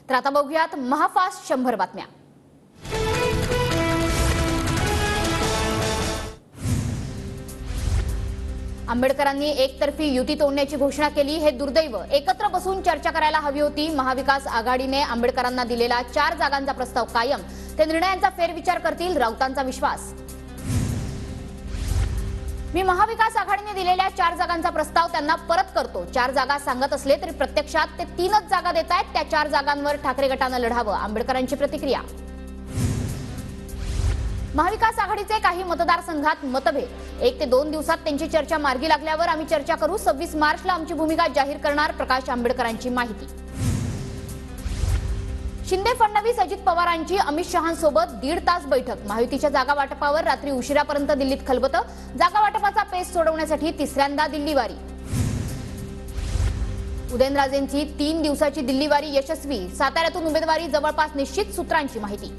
तर आता बघूयात महाफास्ट 100 बातम्या। आंबेडकरांनी एकतर्फी युती तोडण्याची घोषणा केली। हे दुर्दैव। एकत्र बसून चर्चा करायला हवी होती। महाविकास आघाडीने आंबेडकरांना दिलेला 4 जागांचा प्रस्ताव कायम। ते निर्णयांचा फेरविचार करतील, राऊतांचा विश्वास। मी महाविकास आघाडीने दिलेल्या 4 जागांचा प्रस्ताव त्यांना परत करतो। 4 जागा सांगत असले तरी प्रत्यक्षात ते 3च जागा देतायत। त्या 4 जागांवर ठाकरे गटाने लढावं, आंबेडकरांची प्रतिक्रिया। महाविकास आघाडीचे काही मतदारसंघात मतभेद। 1 ते 2 दिवसात त्यांची चर्चा मार्गी लागल्यावर आम्ही चर्चा करू। 26 मार्चला आमची भूमिका जाहीर करणार, प्रकाश आंबेडकरांची माहिती। शिंदे फडणवीस अजित पवारांची अमित शहांसोबत 1.5 तास बैठक। महायुतीच्या जागा वाटपावर रात्री उशिरापर्यंत दिल्लीत खलबतं। जागा वाटपाचा पेच सोडवण्यासाठी तिसऱ्यांदा दिल्लीवारी। उदयनराजेंची 3 दिवसाची दिल्लीवारी यशस्वी। साताऱ्यातून उमेदवारी जवळपास निश्चित, सूत्रांची माहिती।